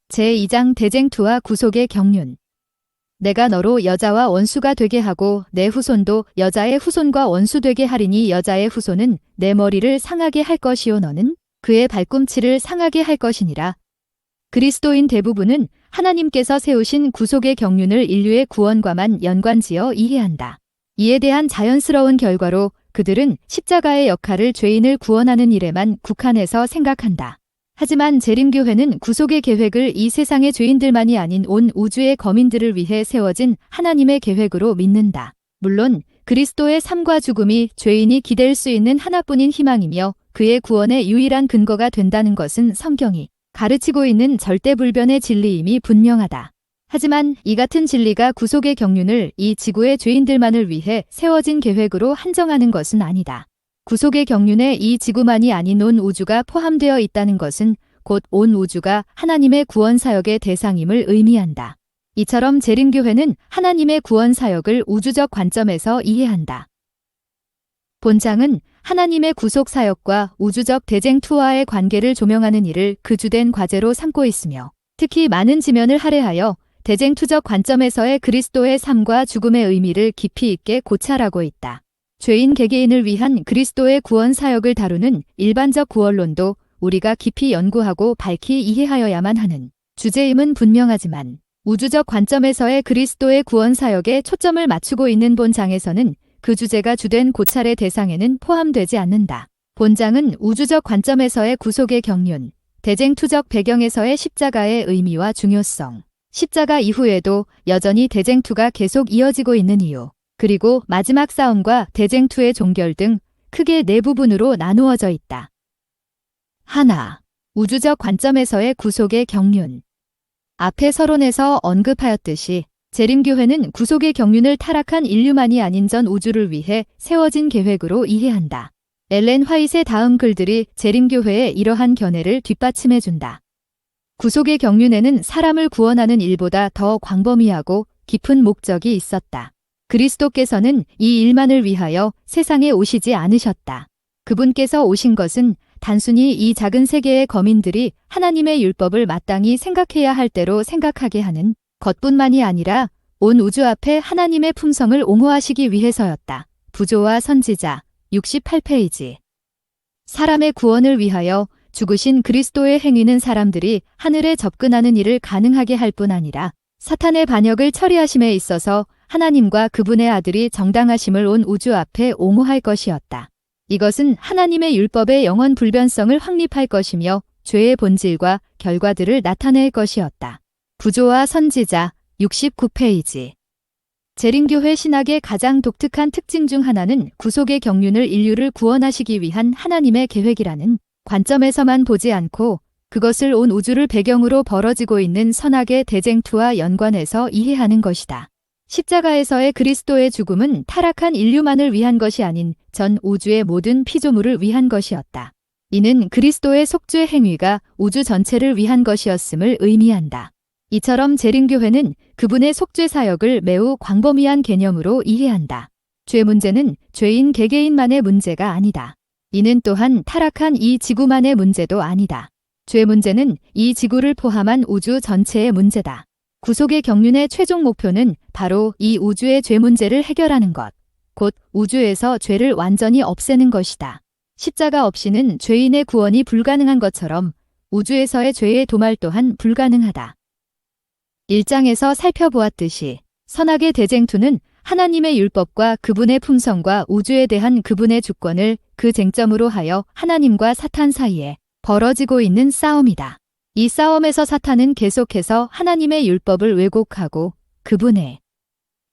제2장 대쟁투와 구속의 경륜. 내가 너로 여자와 원수가 되게 하고 내 후손도 여자의 후손과 원수 되게 하리니 여자의 후손은 내 머리를 상하게 할 것이요 너는 그의 발꿈치를 상하게 할 것이니라. 그리스도인 대부분은 하나님께서 세우신 구속의 경륜을 인류의 구원과만 연관지어 이해한다. 이에 대한 자연스러운 결과로 그들은 십자가의 역할을 죄인을 구원하는 일에만 국한해서 생각한다. 하지만 재림교회는 구속의 계획을 이 세상의 죄인들만이 아닌 온 우주의 거민들을 위해 세워진 하나님의 계획으로 믿는다. 물론 그리스도의 삶과 죽음이 죄인이 기댈 수 있는 하나뿐인 희망이며 그의 구원의 유일한 근거가 된다는 것은 성경이 가르치고 있는 절대불변의 진리임이 분명하다. 하지만 이 같은 진리가 구속의 경륜을 이 지구의 죄인들만을 위해 세워진 계획으로 한정하는 것은 아니다. 구속의 경륜에 이 지구만이 아닌 온 우주가 포함되어 있다는 것은 곧 온 우주가 하나님의 구원 사역의 대상임을 의미한다. 이처럼 재림교회는 하나님의 구원 사역을 우주적 관점에서 이해한다. 본장은 하나님의 구속 사역과 우주적 대쟁투와의 관계를 조명하는 일을 그 주된 과제로 삼고 있으며 특히 많은 지면을 할애하여 대쟁투적 관점에서의 그리스도의 삶과 죽음의 의미를 깊이 있게 고찰하고 있다. 죄인 개개인을 위한 그리스도의 구원 사역을 다루는 일반적 구원론도 우리가 깊이 연구하고 밝히 이해하여야만 하는 주제임은 분명하지만 우주적 관점에서의 그리스도의 구원 사역에 초점을 맞추고 있는 본장에서는 그 주제가 주된 고찰의 대상에는 포함되지 않는다. 본장은 우주적 관점에서의 구속의 경륜, 대쟁투적 배경에서의 십자가의 의미와 중요성, 십자가 이후에도 여전히 대쟁투가 계속 이어지고 있는 이유, 그리고 마지막 싸움과 대쟁투의 종결 등 크게 네 부분으로 나누어져 있다. 하나, 우주적 관점에서의 구속의 경륜. 앞의 서론에서 언급하였듯이 재림교회는 구속의 경륜을 타락한 인류만이 아닌 전 우주를 위해 세워진 계획으로 이해한다. 엘렌 화이트의 다음 글들이 재림교회의 이러한 견해를 뒷받침해준다. 구속의 경륜에는 사람을 구원하는 일보다 더 광범위하고 깊은 목적이 있었다. 그리스도께서는 이 일만을 위하여 세상에 오시지 않으셨다. 그분께서 오신 것은 단순히 이 작은 세계의 거민들이 하나님의 율법을 마땅히 생각해야 할 대로 생각하게 하는 것뿐만이 아니라 온 우주 앞에 하나님의 품성을 옹호하시기 위해서였다. 부조와 선지자 68페이지. 사람의 구원을 위하여 죽으신 그리스도의 행위는 사람들이 하늘에 접근하는 일을 가능하게 할 뿐 아니라 사탄의 반역을 처리하심에 있어서 하나님과 그분의 아들이 정당하심을 온 우주 앞에 옹호할 것이었다. 이것은 하나님의 율법의 영원 불변성을 확립할 것이며 죄의 본질과 결과들을 나타낼 것이었다. 부조와 선지자 69페이지. 재림교회 신학의 가장 독특한 특징 중 하나는 구속의 경륜을 인류를 구원하시기 위한 하나님의 계획이라는 관점에서만 보지 않고 그것을 온 우주를 배경으로 벌어지고 있는 선악의 대쟁투와 연관해서 이해하는 것이다. 십자가에서의 그리스도의 죽음은 타락한 인류만을 위한 것이 아닌 전 우주의 모든 피조물을 위한 것이었다. 이는 그리스도의 속죄 행위가 우주 전체를 위한 것이었음을 의미한다. 이처럼 재림교회는 그분의 속죄 사역을 매우 광범위한 개념으로 이해한다. 죄 문제는 죄인 개개인만의 문제가 아니다. 이는 또한 타락한 이 지구만의 문제도 아니다. 죄 문제는 이 지구를 포함한 우주 전체의 문제다. 구속의 경륜의 최종 목표는 바로 이 우주의 죄 문제를 해결하는 것, 곧 우주에서 죄를 완전히 없애는 것이다. 십자가 없이는 죄인의 구원이 불가능한 것처럼 우주에서의 죄의 도말 또한 불가능하다. 1장에서 살펴보았듯이 선악의 대쟁투는 하나님의 율법과 그분의 품성과 우주에 대한 그분의 주권을 그 쟁점으로 하여 하나님과 사탄 사이에 벌어지고 있는 싸움이다. 이 싸움에서 사탄은 계속해서 하나님의 율법을 왜곡하고 그분의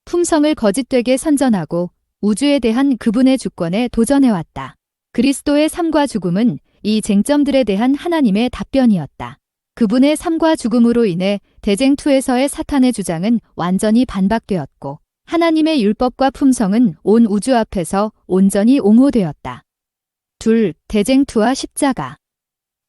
품성을 거짓되게 선전하고 우주에 대한 그분의 주권에 도전해왔다. 그리스도의 삶과 죽음은 이 쟁점들에 대한 하나님의 답변이었다. 그분의 삶과 죽음으로 인해 대쟁투에서의 사탄의 주장은 완전히 반박되었고 하나님의 율법과 품성은 온 우주 앞에서 온전히 옹호되었다. 2. 대쟁투와 십자가.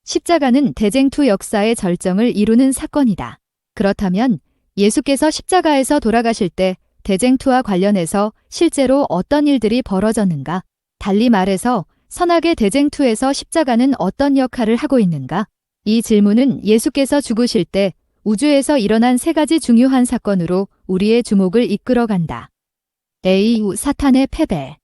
십자가는 대쟁투 역사의 절정을 이루는 사건이다. 그렇다면 예수께서 십자가에서 돌아가실 때 대쟁투와 관련해서 실제로 어떤 일들이 벌어졌는가? 달리 말해서 선악의 대쟁투에서 십자가는 어떤 역할을 하고 있는가? 이 질문은 예수께서 죽으실 때 우주에서 일어난 세 가지 중요한 사건으로 우리의 주목을 이끌어간다. A. 사탄의 패배.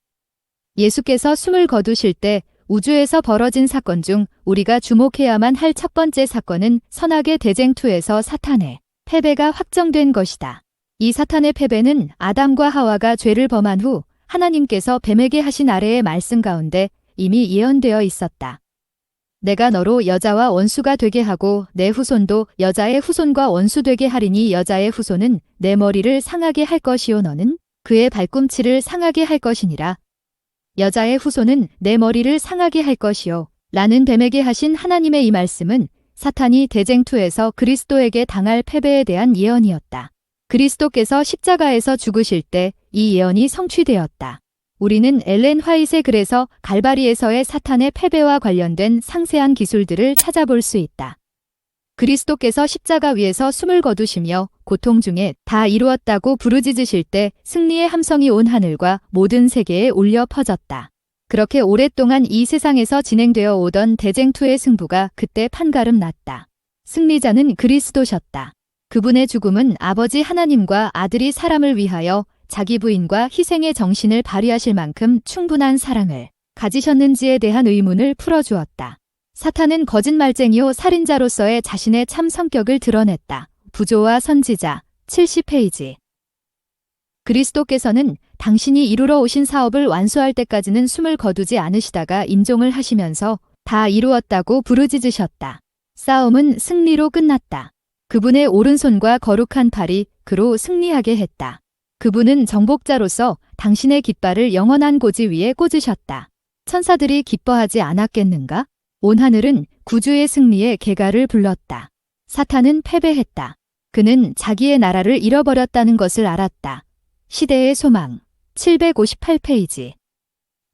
예수께서 숨을 거두실 때 우주에서 벌어진 사건 중 우리가 주목해야만 할 첫 번째 사건은 선악의 대쟁투에서 사탄의 패배가 확정된 것이다. 이 사탄의 패배는 아담과 하와가 죄를 범한 후 하나님께서 뱀에게 하신 아래의 말씀 가운데 이미 예언되어 있었다. 내가 너로 여자와 원수가 되게 하고 내 후손도 여자의 후손과 원수 되게 하리니 여자의 후손은 내 머리를 상하게 할 것이요 너는 그의 발꿈치를 상하게 할 것이니라. 여자의 후손은 내 머리를 상하게 할 것이요. 라는 뱀에게 하신 하나님의 이 말씀은 사탄이 대쟁투에서 그리스도에게 당할 패배에 대한 예언이었다. 그리스도께서 십자가에서 죽으실 때 이 예언이 성취되었다. 우리는 엘렌 화이트의 글에서 갈바리에서의 사탄의 패배와 관련된 상세한 기술들을 찾아볼 수 있다. 그리스도께서 십자가 위에서 숨을 거두시며 고통 중에 다 이루었다고 부르짖으실 때 승리의 함성이 온 하늘과 모든 세계에 울려 퍼졌다. 그렇게 오랫동안 이 세상에서 진행되어 오던 대쟁투의 승부가 그때 판가름 났다. 승리자는 그리스도셨다. 그분의 죽음은 아버지 하나님과 아들이 사람을 위하여 자기 부인과 희생의 정신을 발휘하실 만큼 충분한 사랑을 가지셨는지에 대한 의문을 풀어주었다. 사탄은 거짓말쟁이요 살인자로서의 자신의 참 성격을 드러냈다. 부조와 선지자 70페이지. 그리스도께서는 당신이 이루러 오신 사업을 완수할 때까지는 숨을 거두지 않으시다가 임종을 하시면서 다 이루었다고 부르짖으셨다. 싸움은 승리로 끝났다. 그분의 오른손과 거룩한 팔이 그로 승리하게 했다. 그분은 정복자로서 당신의 깃발을 영원한 고지 위에 꽂으셨다. 천사들이 기뻐하지 않았겠는가? 온 하늘은 구주의 승리의 개가를 불렀다. 사탄은 패배했다. 그는 자기의 나라를 잃어버렸다는 것을 알았다. 시대의 소망 758페이지.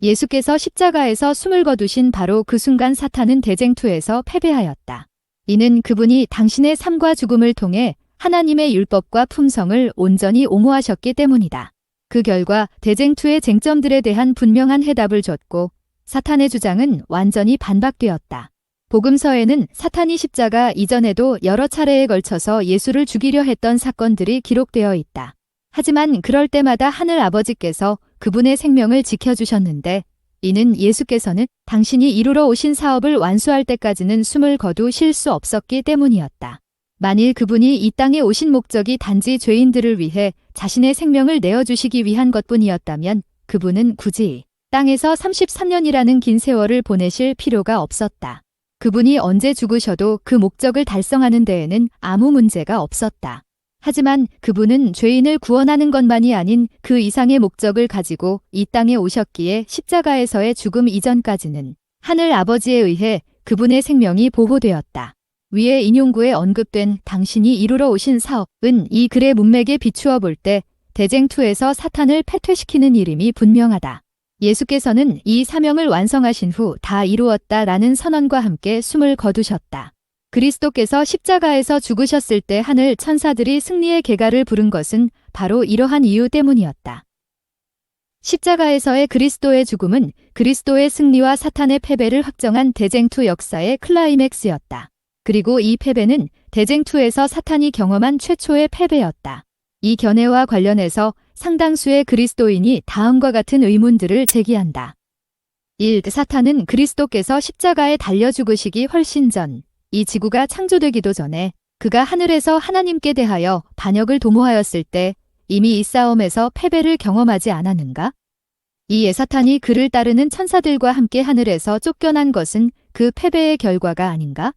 예수께서 십자가에서 숨을 거두신 바로 그 순간 사탄은 대쟁투에서 패배하였다. 이는 그분이 당신의 삶과 죽음을 통해 하나님의 율법과 품성을 온전히 옹호하셨기 때문이다. 그 결과 대쟁투의 쟁점들에 대한 분명한 해답을 줬고 사탄의 주장은 완전히 반박되었다. 복음서에는 사탄이 십자가 이전에도 여러 차례에 걸쳐서 예수를 죽이려 했던 사건들이 기록되어 있다. 하지만 그럴 때마다 하늘 아버지께서 그분의 생명을 지켜주셨는데 이는 예수께서는 당신이 이루러 오신 사업을 완수할 때까지는 숨을 거두실 수 없었기 때문이었다. 만일 그분이 이 땅에 오신 목적이 단지 죄인들을 위해 자신의 생명을 내어주시기 위한 것뿐이었다면 그분은 굳이 땅에서 33년이라는 긴 세월을 보내실 필요가 없었다. 그분이 언제 죽으셔도 그 목적을 달성하는 데에는 아무 문제가 없었다. 하지만 그분은 죄인을 구원하는 것만이 아닌 그 이상의 목적을 가지고 이 땅에 오셨기에 십자가에서의 죽음 이전까지는 하늘 아버지에 의해 그분의 생명이 보호되었다. 위에 인용구에 언급된 당신이 이루러 오신 사업은 이 글의 문맥에 비추어 볼 때 대쟁투에서 사탄을 패퇴시키는 일임이 분명하다. 예수께서는 이 사명을 완성하신 후 다 이루었다라는 선언과 함께 숨을 거두셨다. 그리스도께서 십자가에서 죽으셨을 때 하늘 천사들이 승리의 개가를 부른 것은 바로 이러한 이유 때문이었다. 십자가에서의 그리스도의 죽음은 그리스도의 승리와 사탄의 패배를 확정한 대쟁투 역사의 클라이맥스였다. 그리고 이 패배는 대쟁투에서 사탄이 경험한 최초의 패배였다. 이 견해와 관련해서 상당수의 그리스도인이 다음과 같은 의문들을 제기한다. 1. 사탄은 그리스도께서 십자가에 달려 죽으시기 훨씬 전, 이 지구가 창조되기도 전에 그가 하늘에서 하나님께 대하여 반역을 도모하였을 때 이미 이 싸움에서 패배를 경험하지 않았는가? 2. 사탄이 그를 따르는 천사들과 함께 하늘에서 쫓겨난 것은 그 패배의 결과가 아닌가?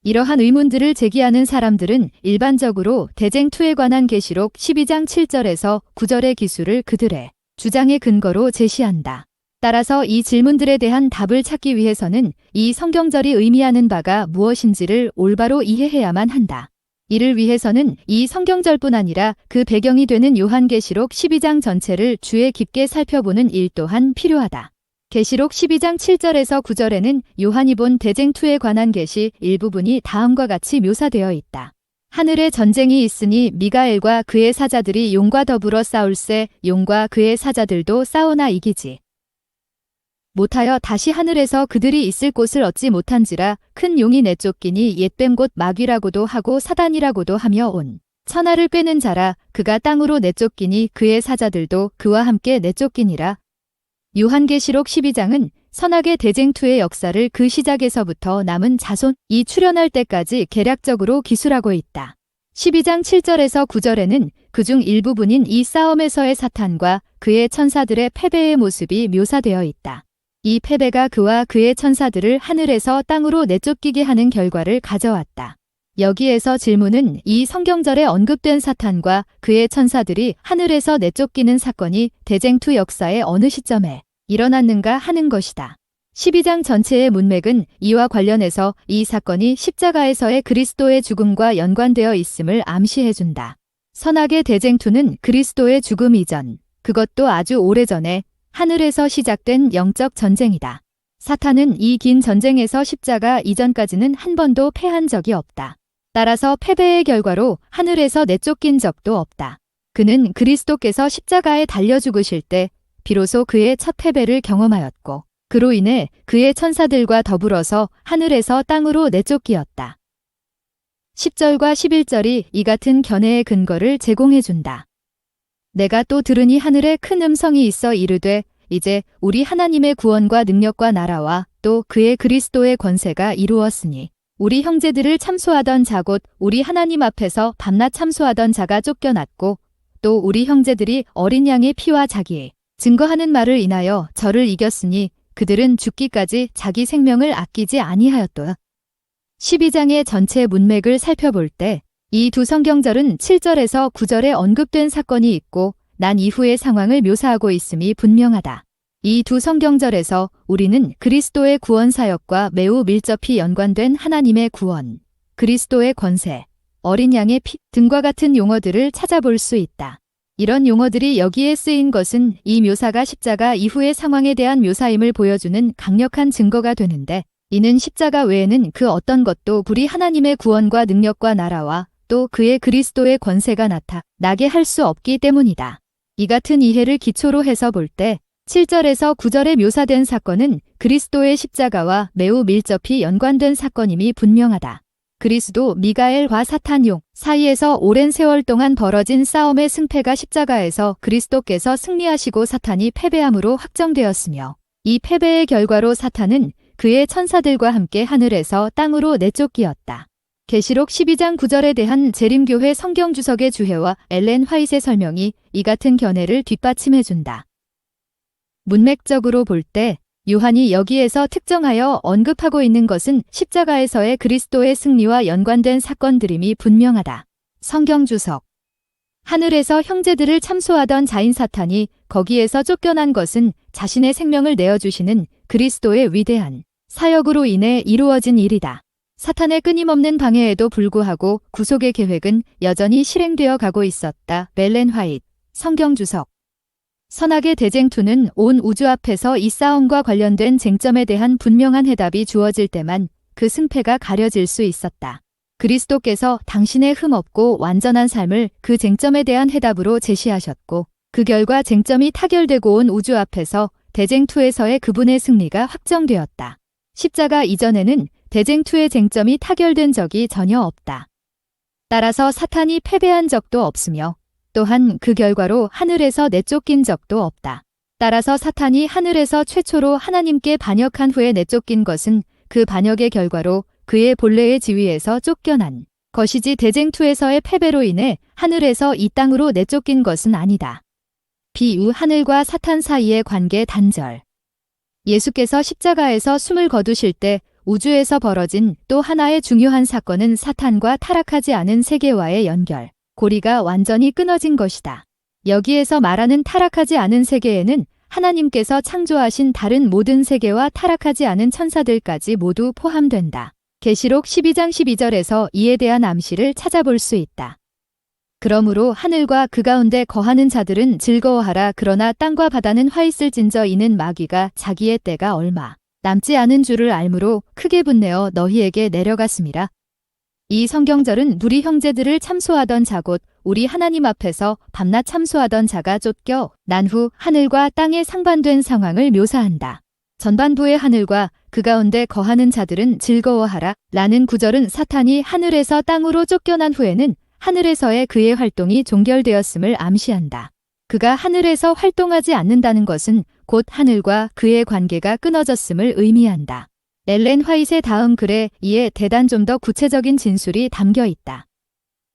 이러한 의문들을 제기하는 사람들은 일반적으로 대쟁투에 관한 계시록 12장 7절에서 9절의 기술을 그들의 주장의 근거로 제시한다. 따라서 이 질문들에 대한 답을 찾기 위해서는 이 성경절이 의미하는 바가 무엇인지를 올바로 이해해야만 한다. 이를 위해서는 이 성경절뿐 아니라 그 배경이 되는 요한계시록 12장 전체를 주의 깊게 살펴보는 일 또한 필요하다. 계시록 12장 7절에서 9절에는 요한이 본 대쟁투에 관한 계시 일부분이 다음과 같이 묘사되어 있다. 하늘에 전쟁이 있으니 미가엘과 그의 사자들이 용과 더불어 싸울세 용과 그의 사자들도 싸우나 이기지. 못하여 다시 하늘에서 그들이 있을 곳을 얻지 못한지라 큰 용이 내쫓기니 옛뱀 곧 마귀라고도 하고 사단이라고도 하며 온 천하를 꿰는 자라. 그가 땅으로 내쫓기니 그의 사자들도 그와 함께 내쫓기니라. 요한계시록 12장은 선악의 대쟁투의 역사를 그 시작에서부터 남은 자손이 출현할 때까지 개략적으로 기술하고 있다. 12장 7절에서 9절에는 그중 일부분인 이 싸움에서의 사탄과 그의 천사들의 패배의 모습이 묘사되어 있다. 이 패배가 그와 그의 천사들을 하늘에서 땅으로 내쫓기게 하는 결과를 가져왔다. 여기에서 질문은 이 성경절에 언급된 사탄과 그의 천사들이 하늘에서 내쫓기는 사건이 대쟁투 역사의 어느 시점에 일어났는가 하는 것이다. 12장 전체의 문맥은 이와 관련해서 이 사건이 십자가에서의 그리스도의 죽음과 연관되어 있음을 암시해준다. 선악의 대쟁투는 그리스도의 죽음 이전, 그것도 아주 오래전에 하늘에서 시작된 영적 전쟁이다. 사탄은 이 긴 전쟁에서 십자가 이전까지는 한 번도 패한 적이 없다. 따라서 패배의 결과로 하늘에서 내쫓긴 적도 없다. 그는 그리스도께서 십자가에 달려 죽으실 때 비로소 그의 첫 패배를 경험하였고 그로 인해 그의 천사들과 더불어서 하늘에서 땅으로 내쫓기었다. 10절과 11절이 이 같은 견해의 근거를 제공해준다. 내가 또 들으니 하늘에 큰 음성이 있어 이르되 이제 우리 하나님의 구원과 능력과 나라와 또 그의 그리스도의 권세가 이루었으니 우리 형제들을 참소하던 자 곧 우리 하나님 앞에서 밤낮 참소하던 자가 쫓겨났고 또 우리 형제들이 어린 양의 피와 자기의 증거하는 말을 인하여 저를 이겼으니 그들은 죽기까지 자기 생명을 아끼지 아니하였도다. 12장의 전체 문맥을 살펴볼 때 이 두 성경절은 7절에서 9절에 언급된 사건이 있고 난 이후의 상황을 묘사하고 있음이 분명하다. 이 두 성경절에서 우리는 그리스도의 구원 사역과 매우 밀접히 연관된 하나님의 구원, 그리스도의 권세, 어린 양의 피 등과 같은 용어들을 찾아볼 수 있다. 이런 용어들이 여기에 쓰인 것은 이 묘사가 십자가 이후의 상황에 대한 묘사임을 보여주는 강력한 증거가 되는데 이는 십자가 외에는 그 어떤 것도 우리 하나님의 구원과 능력과 나라와 또 그의 그리스도의 권세가 나타나게 할 수 없기 때문이다. 이 같은 이해를 기초로 해서 볼 때 7절에서 9절에 묘사된 사건은 그리스도의 십자가와 매우 밀접히 연관된 사건임이 분명하다. 그리스도 미가엘과 사탄용 사이에서 오랜 세월 동안 벌어진 싸움의 승패가 십자가에서 그리스도께서 승리하시고 사탄이 패배함으로 확정되었으며 이 패배의 결과로 사탄은 그의 천사들과 함께 하늘에서 땅으로 내쫓기었다. 계시록 12장 9절에 대한 재림교회 성경주석의 주해와 엘렌 화이트의 설명이 이 같은 견해를 뒷받침해준다. 문맥적으로 볼 때 요한이 여기에서 특정하여 언급하고 있는 것은 십자가에서의 그리스도의 승리와 연관된 사건들임이 분명하다. 성경주석 하늘에서 형제들을 참소하던 자인 사탄이 거기에서 쫓겨난 것은 자신의 생명을 내어주시는 그리스도의 위대한 사역으로 인해 이루어진 일이다. 사탄의 끊임없는 방해에도 불구하고 구속의 계획은 여전히 실행되어 가고 있었다. 멜렌 화이트 성경주석 선악의 대쟁투는 온 우주 앞에서 이 싸움과 관련된 쟁점에 대한 분명한 해답이 주어질 때만 그 승패가 가려질 수 있었다. 그리스도께서 당신의 흠없고 완전한 삶을 그 쟁점에 대한 해답으로 제시하셨고 그 결과 쟁점이 타결되고 온 우주 앞에서 대쟁투에서의 그분의 승리가 확정되었다. 십자가 이전에는 대쟁투의 쟁점이 타결된 적이 전혀 없다. 따라서 사탄이 패배한 적도 없으며 또한 그 결과로 하늘에서 내쫓긴 적도 없다. 따라서 사탄이 하늘에서 최초로 하나님께 반역한 후에 내쫓긴 것은 그 반역의 결과로 그의 본래의 지위에서 쫓겨난 것이지 대쟁투에서의 패배로 인해 하늘에서 이 땅으로 내쫓긴 것은 아니다. 비유 하늘과 사탄 사이의 관계 단절 예수께서 십자가에서 숨을 거두실 때 우주에서 벌어진 또 하나의 중요한 사건은 사탄과 타락하지 않은 세계와의 연결, 고리가 완전히 끊어진 것이다. 여기에서 말하는 타락하지 않은 세계에는 하나님께서 창조하신 다른 모든 세계와 타락하지 않은 천사들까지 모두 포함된다. 계시록 12장 12절에서 이에 대한 암시를 찾아볼 수 있다. 그러므로 하늘과 그 가운데 거하는 자들은 즐거워하라. 그러나 땅과 바다는 화 있을진저 이는 마귀가 자기의 때가 얼마 남지 않은 줄을 알므로 크게 분내어 너희에게 내려갔음이라. 이 성경절은 우리 형제들을 참소하던 자 곧 우리 하나님 앞에서 밤낮 참소하던 자가 쫓겨 난 후 하늘과 땅의 상반된 상황을 묘사한다. 전반부의 하늘과 그 가운데 거하는 자들은 즐거워하라 라는 구절은 사탄이 하늘에서 땅으로 쫓겨난 후에는 하늘에서의 그의 활동이 종결되었음을 암시한다. 그가 하늘에서 활동하지 않는다는 것은 곧 하늘과 그의 관계가 끊어졌음을 의미한다. 엘렌 화이트의 다음 글에 이에 대단 좀 더 구체적인 진술이 담겨 있다.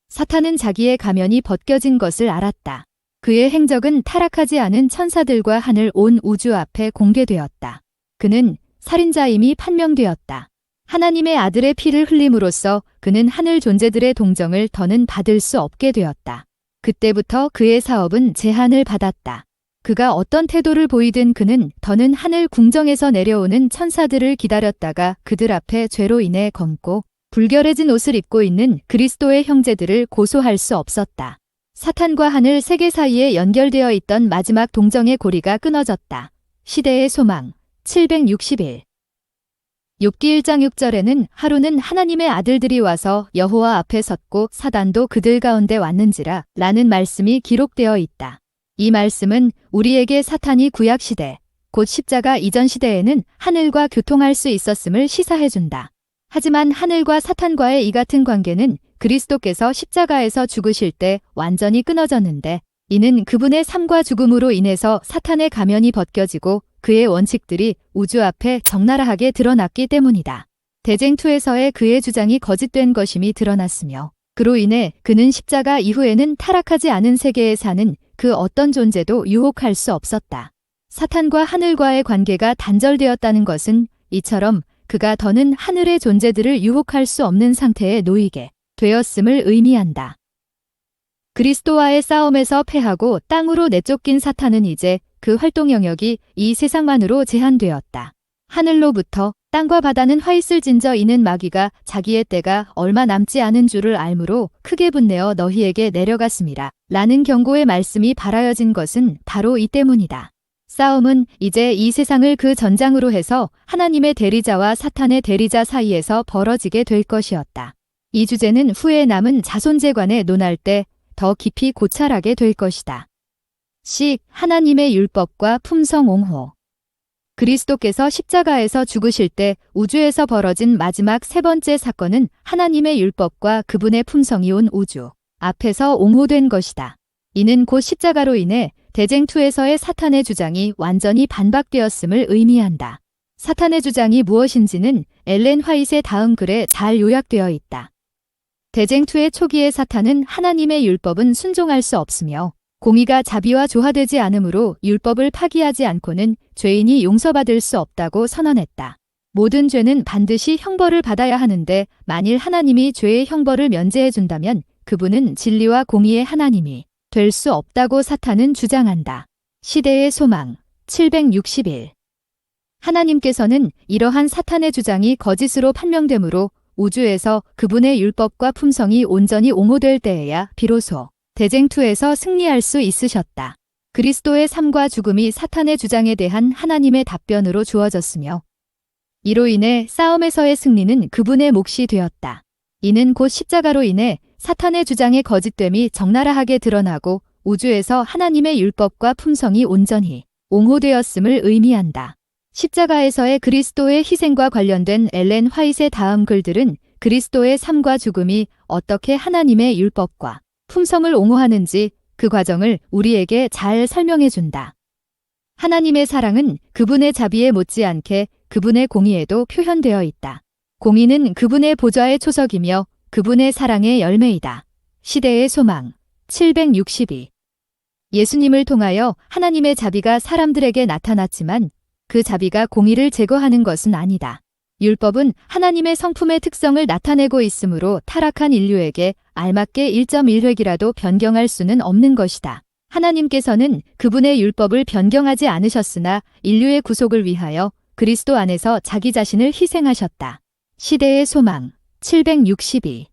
사탄은 자기의 가면이 벗겨진 것을 알았다. 그의 행적은 타락하지 않은 천사들과 하늘 온 우주 앞에 공개되었다. 그는 살인자임이 판명되었다. 하나님의 아들의 피를 흘림으로써 그는 하늘 존재들의 동정을 더는 받을 수 없게 되었다. 그때부터 그의 사업은 제한을 받았다. 그가 어떤 태도를 보이든 그는 더는 하늘 궁정에서 내려오는 천사들을 기다렸다가 그들 앞에 죄로 인해 검고 불결해진 옷을 입고 있는 그리스도의 형제들을 고소할 수 없었다. 사탄과 하늘 세계 사이에 연결되어 있던 마지막 동정의 고리가 끊어졌다. 시대의 소망 761 욥기 1장 6절에는 하루는 하나님의 아들들이 와서 여호와 앞에 섰고 사단도 그들 가운데 왔는지라 라는 말씀이 기록되어 있다. 이 말씀은 우리에게 사탄이 구약시대, 곧 십자가 이전 시대에는 하늘과 교통할 수 있었음을 시사해준다. 하지만 하늘과 사탄과의 이 같은 관계는 그리스도께서 십자가에서 죽으실 때 완전히 끊어졌는데 이는 그분의 삶과 죽음으로 인해서 사탄의 가면이 벗겨지고 그의 원칙들이 우주 앞에 적나라하게 드러났기 때문이다. 대쟁2에서의 그의 주장이 거짓된 것임이 드러났으며 그로 인해 그는 십자가 이후에는 타락하지 않은 세계에 사는 그 어떤 존재도 유혹할 수 없었다. 사탄과 하늘과의 관계가 단절되었다는 것은 이처럼 그가 더는 하늘의 존재들을 유혹할 수 없는 상태에 놓이게 되었음을 의미한다. 그리스도와의 싸움에서 패하고 땅으로 내쫓긴 사탄은 이제 그 활동 영역이 이 세상만으로 제한되었다. 하늘로부터 땅과 바다는 화이슬 진저 이는 마귀가 자기의 때가 얼마 남지 않은 줄을 알므로 크게 분내어 너희에게 내려갔음이라 라는 경고의 말씀이 발하여진 것은 바로 이 때문이다. 싸움은 이제 이 세상을 그 전장으로 해서 하나님의 대리자와 사탄의 대리자 사이에서 벌어지게 될 것이었다. 이 주제는 후에 남은 자손재관에 논할 때 더 깊이 고찰하게 될 것이다. 하나님의 율법과 품성 옹호. 그리스도께서 십자가에서 죽으실 때 우주에서 벌어진 마지막 세 번째 사건은 하나님의 율법과 그분의 품성이 온 우주 앞에서 옹호된 것이다. 이는 곧 십자가로 인해 대쟁2에서의 사탄의 주장이 완전히 반박되었음을 의미한다. 사탄의 주장이 무엇인지는 엘렌 화이트의 다음 글에 잘 요약되어 있다. 대쟁2의 초기의 사탄은 하나님의 율법은 순종할 수 없으며 공의가 자비와 조화되지 않으므로 율법을 파기하지 않고는 죄인이 용서받을 수 없다고 선언했다. 모든 죄는 반드시 형벌을 받아야 하는데 만일 하나님이 죄의 형벌을 면제해준다면 그분은 진리와 공의의 하나님이 될 수 없다고 사탄은 주장한다. 시대의 소망 761 하나님께서는 이러한 사탄의 주장이 거짓으로 판명되므로 우주에서 그분의 율법과 품성이 온전히 옹호될 때에야 비로소 대쟁2에서 승리할 수 있으셨다. 그리스도의 삶과 죽음이 사탄의 주장에 대한 하나님의 답변으로 주어졌으며 이로 인해 싸움에서의 승리는 그분의 몫이 되었다. 이는 곧 십자가로 인해 사탄의 주장의 거짓됨이 적나라하게 드러나고 우주에서 하나님의 율법과 품성이 온전히 옹호되었음을 의미한다. 십자가에서의 그리스도의 희생과 관련된 엘렌 화이트의 다음 글들은 그리스도의 삶과 죽음이 어떻게 하나님의 율법과 품성을 옹호하는지 그 과정을 우리에게 잘 설명해준다. 하나님의 사랑은 그분의 자비에 못지않게 그분의 공의에도 표현되어 있다. 공의는 그분의 보좌의 초석이며 그분의 사랑의 열매이다. 시대의 소망 762 예수님을 통하여 하나님의 자비가 사람들에게 나타났지만 그 자비가 공의를 제거하는 것은 아니다. 율법은 하나님의 성품의 특성을 나타내고 있으므로 타락한 인류에게 알맞게 1.1획이라도 변경할 수는 없는 것이다. 하나님께서는 그분의 율법을 변경하지 않으셨으나 인류의 구속을 위하여 그리스도 안에서 자기 자신을 희생하셨다. 시대의 소망 762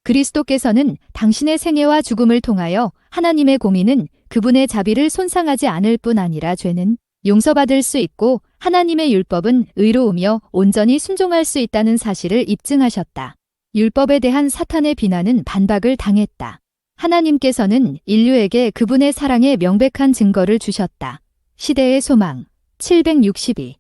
그리스도께서는 당신의 생애와 죽음을 통하여 하나님의 공의는 그분의 자비를 손상하지 않을 뿐 아니라 죄는 용서받을 수 있고 하나님의 율법은 의로우며 온전히 순종할 수 있다는 사실을 입증하셨다. 율법에 대한 사탄의 비난은 반박을 당했다. 하나님께서는 인류에게 그분의 사랑의 명백한 증거를 주셨다. 시대의 소망 762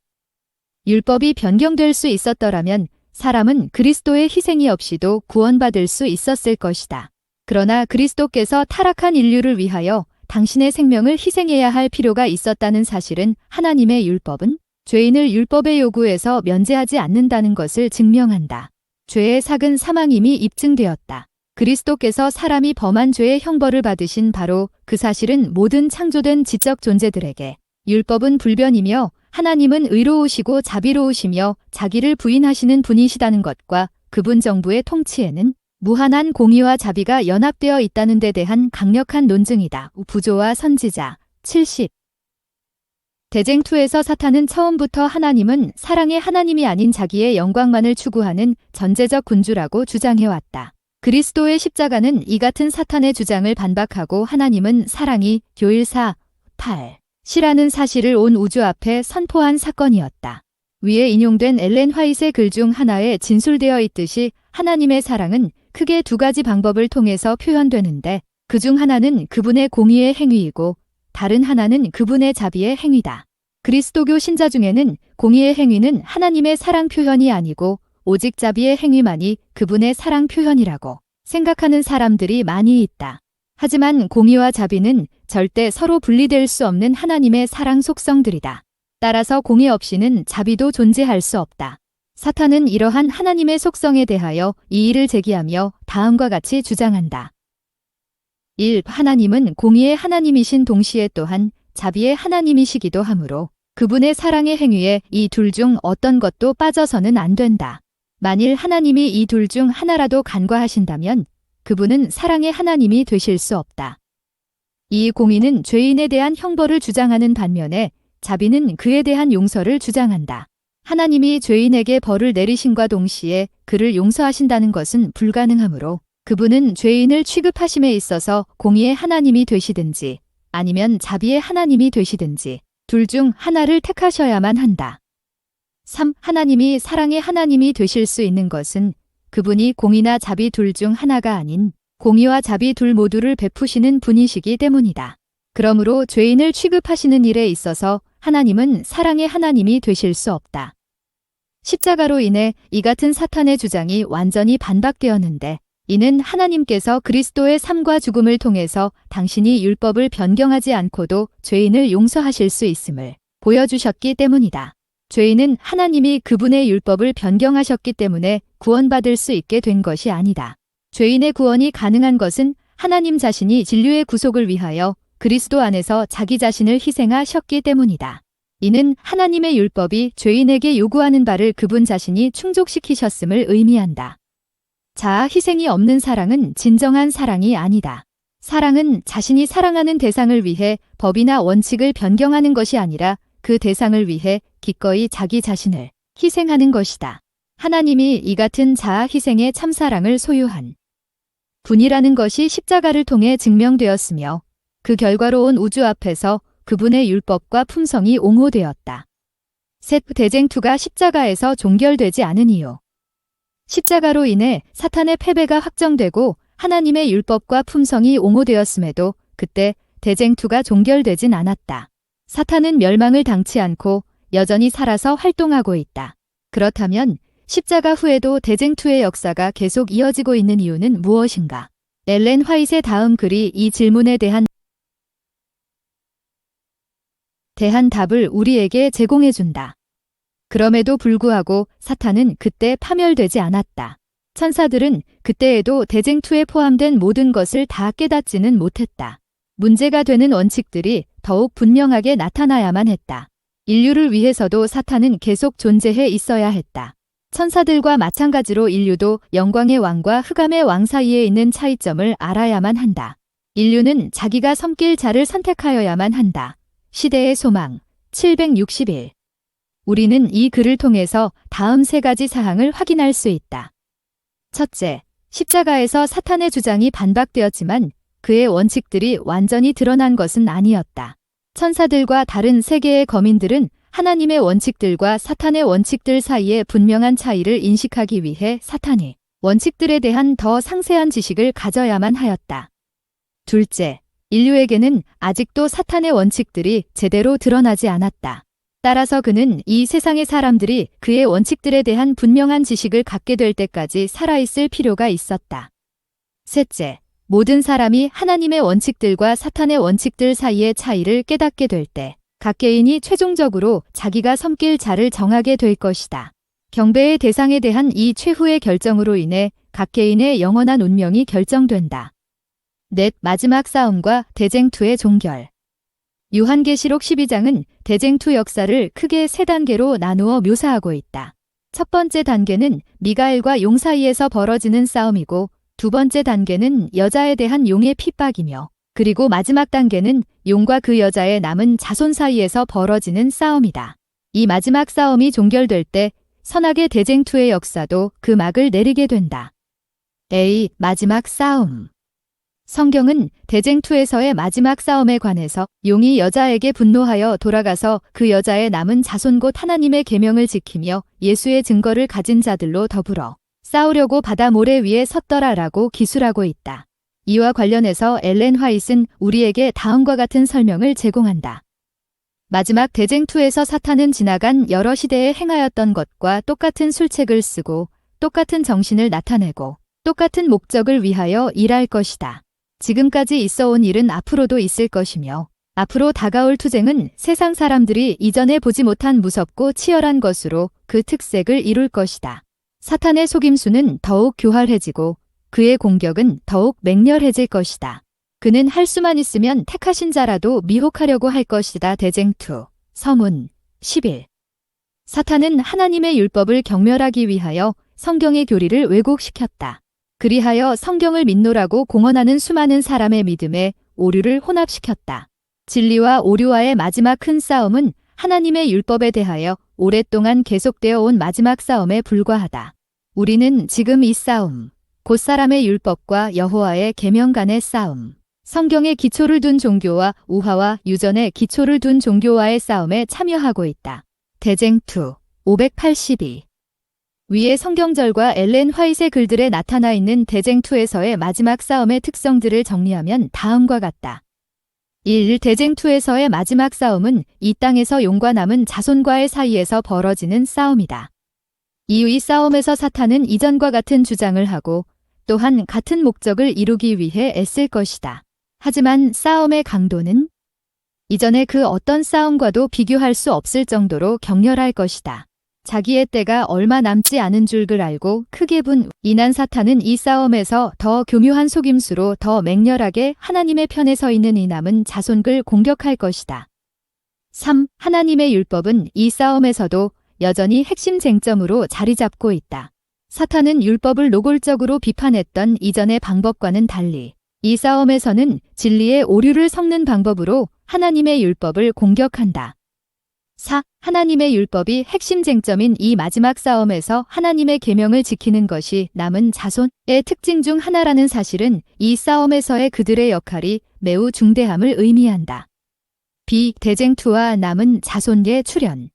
율법이 변경될 수 있었더라면 사람은 그리스도의 희생이 없이도 구원받을 수 있었을 것이다. 그러나 그리스도께서 타락한 인류를 위하여 당신의 생명을 희생해야 할 필요가 있었다는 사실은 하나님의 율법은 죄인을 율법의 요구에서 면제하지 않는다는 것을 증명한다. 죄의 삭은 사망임이 입증되었다. 그리스도께서 사람이 범한 죄의 형벌을 받으신 바로 그 사실은 모든 창조된 지적 존재들에게 율법은 불변이며 하나님은 의로우시고 자비로우시며 자기를 부인하시는 분이시다는 것과 그분 정부의 통치에는 무한한 공의와 자비가 연합되어 있다는 데 대한 강력한 논증이다. 부조와 선지자 70. 대쟁투에서 사탄은 처음부터 하나님은 사랑의 하나님이 아닌 자기의 영광만을 추구하는 전제적 군주라고 주장해왔다. 그리스도의 십자가는 이 같은 사탄의 주장을 반박하고 하나님은 사랑이 교일4, 8. 시라는 사실을 온 우주 앞에 선포한 사건이었다. 위에 인용된 엘렌 화이트의 글 중 하나에 진술되어 있듯이 하나님의 사랑은 크게 두 가지 방법을 통해서 표현되는데 그 중 하나는 그분의 공의의 행위이고 다른 하나는 그분의 자비의 행위다. 그리스도교 신자 중에는 공의의 행위는 하나님의 사랑 표현이 아니고 오직 자비의 행위만이 그분의 사랑 표현이라고 생각하는 사람들이 많이 있다. 하지만 공의와 자비는 절대 서로 분리될 수 없는 하나님의 사랑 속성들이다. 따라서 공의 없이는 자비도 존재할 수 없다. 사탄은 이러한 하나님의 속성에 대하여 이의를 제기하며 다음과 같이 주장한다. 1. 하나님은 공의의 하나님이신 동시에 또한 자비의 하나님이시기도 하므로 그분의 사랑의 행위에 이 둘 중 어떤 것도 빠져서는 안 된다. 만일 하나님이 이 둘 중 하나라도 간과하신다면 그분은 사랑의 하나님이 되실 수 없다. 이 공의는 죄인에 대한 형벌을 주장하는 반면에 자비는 그에 대한 용서를 주장한다. 하나님이 죄인에게 벌을 내리심과 동시에 그를 용서하신다는 것은 불가능하므로 그분은 죄인을 취급하심에 있어서 공의의 하나님이 되시든지 아니면 자비의 하나님이 되시든지 둘 중 하나를 택하셔야만 한다. 3. 하나님이 사랑의 하나님이 되실 수 있는 것은 그분이 공의나 자비 둘 중 하나가 아닌 공의와 자비 둘 모두를 베푸시는 분이시기 때문이다. 그러므로 죄인을 취급하시는 일에 있어서 하나님은 사랑의 하나님이 되실 수 없다. 십자가로 인해 이 같은 사탄의 주장이 완전히 반박되었는데 이는 하나님께서 그리스도의 삶과 죽음을 통해서 당신이 율법을 변경하지 않고도 죄인을 용서하실 수 있음을 보여주셨기 때문이다. 죄인은 하나님이 그분의 율법을 변경하셨기 때문에 구원받을 수 있게 된 것이 아니다. 죄인의 구원이 가능한 것은 하나님 자신이 진류의 구속을 위하여 그리스도 안에서 자기 자신을 희생하셨기 때문이다. 이는 하나님의 율법이 죄인에게 요구하는 바를 그분 자신이 충족시키셨음을 의미한다. 자아 희생이 없는 사랑은 진정한 사랑이 아니다. 사랑은 자신이 사랑하는 대상을 위해 법이나 원칙을 변경하는 것이 아니라 그 대상을 위해 기꺼이 자기 자신을 희생하는 것이다. 하나님이 이 같은 자아 희생의 참사랑을 소유한 분이라는 것이 십자가를 통해 증명되었으며 그 결과로 온 우주 앞에서 그분의 율법과 품성이 옹호되었다. 셋. 대쟁투가 십자가에서 종결되지 않은 이유. 십자가로 인해 사탄의 패배가 확정되고 하나님의 율법과 품성이 옹호되었음에도 그때 대쟁투가 종결되진 않았다. 사탄은 멸망을 당치 않고 여전히 살아서 활동하고 있다. 그렇다면 십자가 후에도 대쟁투의 역사가 계속 이어지고 있는 이유는 무엇인가? 엘렌 화이트의 다음 글이 이 질문에 대한 답을 우리에게 제공해준다. 그럼에도 불구하고 사탄은 그때 파멸되지 않았다. 천사들은 그때에도 대쟁투에 포함된 모든 것을 다 깨닫지는 못했다. 문제가 되는 원칙들이 더욱 분명하게 나타나야만 했다. 인류를 위해서도 사탄은 계속 존재해 있어야 했다. 천사들과 마찬가지로 인류도 영광의 왕과 흑암의 왕 사이에 있는 차이점을 알아야만 한다. 인류는 자기가 섬길 자를 선택하여야만 한다. 시대의 소망 761. 우리는 이 글을 통해서 다음 세 가지 사항을 확인할 수 있다. 첫째, 십자가에서 사탄의 주장이 반박되었지만 그의 원칙들이 완전히 드러난 것은 아니었다. 천사들과 다른 세계의 거민들은 하나님의 원칙들과 사탄의 원칙들 사이에 분명한 차이를 인식하기 위해 사탄이 원칙들에 대한 더 상세한 지식을 가져야만 하였다. 둘째, 인류에게는 아직도 사탄의 원칙들이 제대로 드러나지 않았다. 따라서 그는 이 세상의 사람들이 그의 원칙들에 대한 분명한 지식을 갖게 될 때까지 살아있을 필요가 있었다. 셋째, 모든 사람이 하나님의 원칙들과 사탄의 원칙들 사이의 차이를 깨닫게 될 때, 각 개인이 최종적으로 자기가 섬길 자를 정하게 될 것이다. 경배의 대상에 대한 이 최후의 결정으로 인해 각 개인의 영원한 운명이 결정된다. 넷, 마지막 싸움과 대쟁투의 종결. 요한계시록 12장은 대쟁투 역사를 크게 세 단계로 나누어 묘사하고 있다. 첫 번째 단계는 미가엘과 용 사이에서 벌어지는 싸움이고, 두 번째 단계는 여자에 대한 용의 핍박이며, 그리고 마지막 단계는 용과 그 여자의 남은 자손 사이에서 벌어지는 싸움이다. 이 마지막 싸움이 종결될 때 선악의 대쟁투의 역사도 그 막을 내리게 된다. A. 마지막 싸움. 성경은 대쟁투에서의 마지막 싸움에 관해서 용이 여자에게 분노하여 돌아가서 그 여자의 남은 자손 곧 하나님의 계명을 지키며 예수의 증거를 가진 자들로 더불어 싸우려고 바다 모래 위에 섰더라라고 기술하고 있다. 이와 관련해서 엘렌 화이트는 우리에게 다음과 같은 설명을 제공한다. 마지막 대쟁투에서 사탄은 지나간 여러 시대에 행하였던 것과 똑같은 술책을 쓰고 똑같은 정신을 나타내고 똑같은 목적을 위하여 일할 것이다. 지금까지 있어온 일은 앞으로도 있을 것이며 앞으로 다가올 투쟁은 세상 사람들이 이전에 보지 못한 무섭고 치열한 것으로 그 특색을 이룰 것이다. 사탄의 속임수는 더욱 교활해지고 그의 공격은 더욱 맹렬해질 것이다. 그는 할 수만 있으면 택하신 자라도 미혹하려고 할 것이다. 대쟁투. 서문 11. 사탄은 하나님의 율법을 경멸하기 위하여 성경의 교리를 왜곡시켰다. 그리하여 성경을 믿노라고 공언하는 수많은 사람의 믿음에 오류를 혼합시켰다. 진리와 오류와의 마지막 큰 싸움은 하나님의 율법에 대하여 오랫동안 계속되어 온 마지막 싸움에 불과하다. 우리는 지금 이 싸움, 곧 사람의 율법과 여호와의 계명 간의 싸움, 성경의 기초를 둔 종교와 우화와 유전의 기초를 둔 종교와의 싸움에 참여하고 있다. 대쟁투 582. 위의 성경절과 엘렌 화이트의 글들에 나타나 있는 대쟁투에서의 마지막 싸움의 특성들을 정리하면 다음과 같다. 1. 대쟁투에서의 마지막 싸움은 이 땅에서 용과 남은 자손과의 사이에서 벌어지는 싸움이다. 이 싸움에서 사탄은 이전과 같은 주장을 하고 또한 같은 목적을 이루기 위해 애쓸 것이다. 하지만 싸움의 강도는 이전의 그 어떤 싸움과도 비교할 수 없을 정도로 격렬할 것이다. 자기의 때가 얼마 남지 않은 줄을 알고 크게 인한 사탄은 이 싸움에서 더 교묘한 속임수로 더 맹렬하게 하나님의 편에 서 있는 이 남은 자손을 공격할 것이다. 3. 하나님의 율법은 이 싸움에서도 여전히 핵심 쟁점으로 자리 잡고 있다. 사탄은 율법을 노골적으로 비판했던 이전의 방법과는 달리 이 싸움에서는 진리의 오류를 섞는 방법으로 하나님의 율법을 공격한다. 4. 하나님의 율법이 핵심 쟁점인 이 마지막 싸움에서 하나님의 계명을 지키는 것이 남은 자손의 특징 중 하나라는 사실은 이 싸움에서의 그들의 역할이 매우 중대함을 의미한다. B. 대쟁투와 남은 자손의 출현.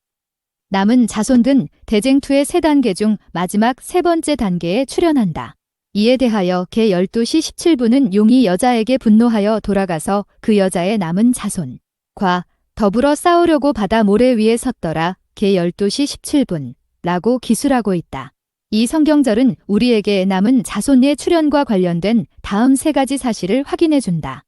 남은 자손은 대쟁투의 세 단계 중 마지막 세 번째 단계에 출현한다. 이에 대하여 개 12시 17분은 용이 여자에게 분노하여 돌아가서 그 여자의 남은 자손과 더불어 싸우려고 바다 모래 위에 섰더라. 개 12시 17분 라고 기술하고 있다. 이 성경절은 우리에게 남은 자손의 출현과 관련된 다음 세 가지 사실을 확인해 준다.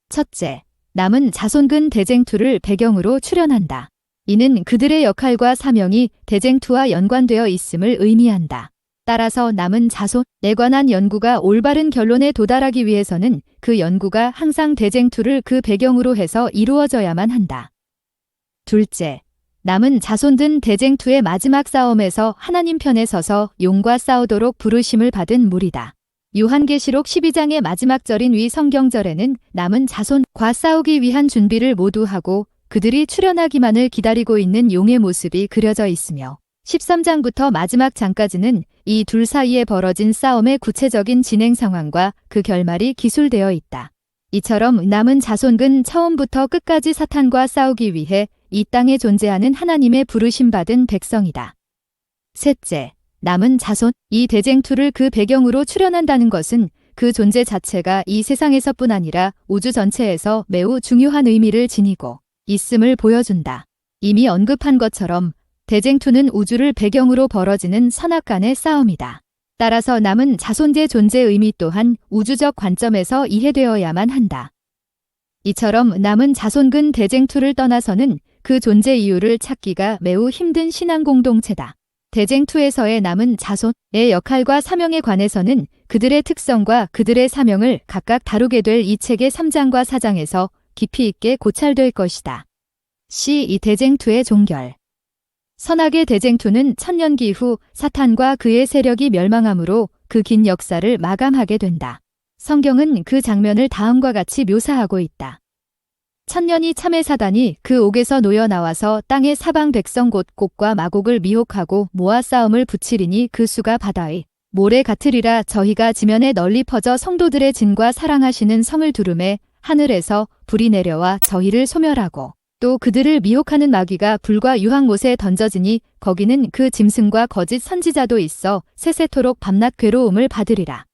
첫째, 남은 자손근 대쟁투를 배경으로 출현한다. 이는 그들의 역할과 사명이 대쟁투와 연관되어 있음을 의미한다. 따라서 남은 자손에 관한 연구가 올바른 결론에 도달하기 위해서는 그 연구가 항상 대쟁투를 그 배경으로 해서 이루어져야만 한다. 둘째, 남은 자손든 대쟁투의 마지막 싸움에서 하나님 편에 서서 용과 싸우도록 부르심을 받은 무리다. 요한계시록 12장의 마지막 절인 위 성경절에는 남은 자손과 싸우기 위한 준비를 모두 하고 그들이 출현하기만을 기다리고 있는 용의 모습이 그려져 있으며 13장부터 마지막 장까지는 이 둘 사이에 벌어진 싸움의 구체적인 진행 상황과 그 결말이 기술되어 있다. 이처럼 남은 자손은 처음부터 끝까지 사탄과 싸우기 위해 이 땅에 존재하는 하나님의 부르심받은 백성이다. 셋째, 남은 자손, 이 대쟁투를 그 배경으로 출현한다는 것은 그 존재 자체가 이 세상에서뿐 아니라 우주 전체에서 매우 중요한 의미를 지니고 있음을 보여준다. 이미 언급한 것처럼 대쟁투는 우주를 배경으로 벌어지는 선악 간의 싸움이다. 따라서 남은 자손제 존재 의미 또한 우주적 관점에서 이해되어야만 한다. 이처럼 남은 자손근 대쟁투를 떠나서는 그 존재 이유를 찾기가 매우 힘든 신앙 공동체다. 대쟁투에서의 남은 자손의 역할과 사명에 관해서는 그들의 특성과 그들의 사명을 각각 다루게 될 이 책의 3장과 4장에서 깊이 있게 고찰될 것이다. 이 대쟁투의 종결. 선악의 대쟁투는 천년기 후 사탄과 그의 세력이 멸망함으로 그 긴 역사를 마감하게 된다. 성경은 그 장면을 다음과 같이 묘사하고 있다. 천년이 참의 사단이 그 옥에서 놓여 나와서 땅의 사방 백성 곧 곡과 마곡을 미혹하고 모아 싸움을 붙이리니 그 수가 바다의 모래 같으리라. 저희가 지면에 널리 퍼져 성도들의 진과 사랑하시는 성을 두름에 하늘에서 불이 내려와 저희를 소멸하고 또 그들을 미혹하는 마귀가 불과 유황못에 던져지니 거기는 그 짐승과 거짓 선지자도 있어 세세토록 밤낮 괴로움을 받으리라.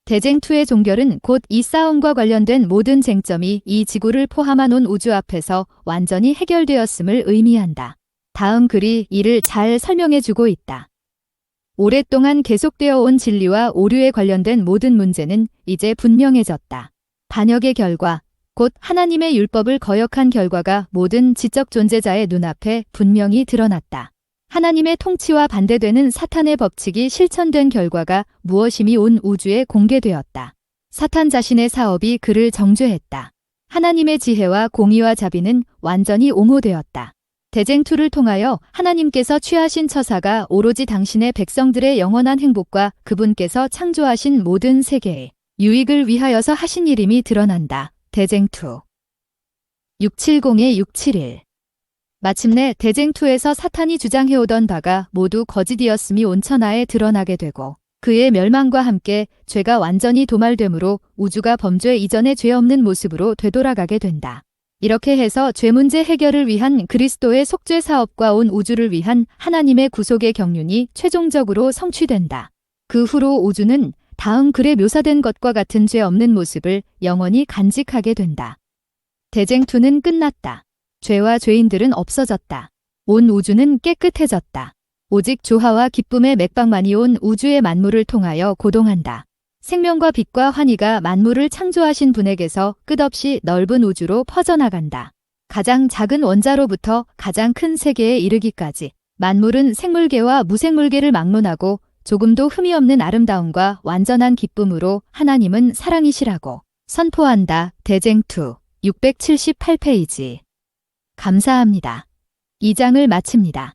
대쟁투의 종결은 곧 이 싸움과 관련된 모든 쟁점이 이 지구를 포함한 온 우주 앞에서 완전히 해결되었음을 의미한다. 다음 글이 이를 잘 설명해주고 있다. 오랫동안 계속되어 온 진리와 오류에 관련된 모든 문제는 이제 분명해졌다. 반역의 결과, 곧 하나님의 율법을 거역한 결과가 모든 지적 존재자의 눈앞에 분명히 드러났다. 하나님의 통치와 반대되는 사탄의 법칙이 실천된 결과가 무엇임이 온 우주에 공개되었다. 사탄 자신의 사업이 그를 정죄했다. 하나님의 지혜와 공의와 자비는 완전히 옹호되었다. 대쟁투를 통하여 하나님께서 취하신 처사가 오로지 당신의 백성들의 영원한 행복과 그분께서 창조하신 모든 세계의 유익을 위하여서 하신 일임이 드러난다. 대쟁투 670-671 마침내 대쟁투에서 사탄이 주장해오던 바가 모두 거짓이었음이 온천하에 드러나게 되고 그의 멸망과 함께 죄가 완전히 도말되므로 우주가 범죄 이전의 죄 없는 모습으로 되돌아가게 된다. 이렇게 해서 죄 문제 해결을 위한 그리스도의 속죄 사업과 온 우주를 위한 하나님의 구속의 경륜이 최종적으로 성취된다. 그 후로 우주는 다음 글에 묘사된 것과 같은 죄 없는 모습을 영원히 간직하게 된다. 대쟁투는 끝났다. 죄와 죄인들은 없어졌다. 온 우주는 깨끗해졌다. 오직 조화와 기쁨의 맥박만이 온 우주의 만물을 통하여 고동한다. 생명과 빛과 환희가 만물을 창조하신 분에게서 끝없이 넓은 우주로 퍼져나간다. 가장 작은 원자로부터 가장 큰 세계에 이르기까지 만물은 생물계와 무생물계를 막론하고 조금도 흠이 없는 아름다움과 완전한 기쁨으로 하나님은 사랑이시라고 선포한다. 대쟁투 678페이지. 감사합니다. 2장을 마칩니다.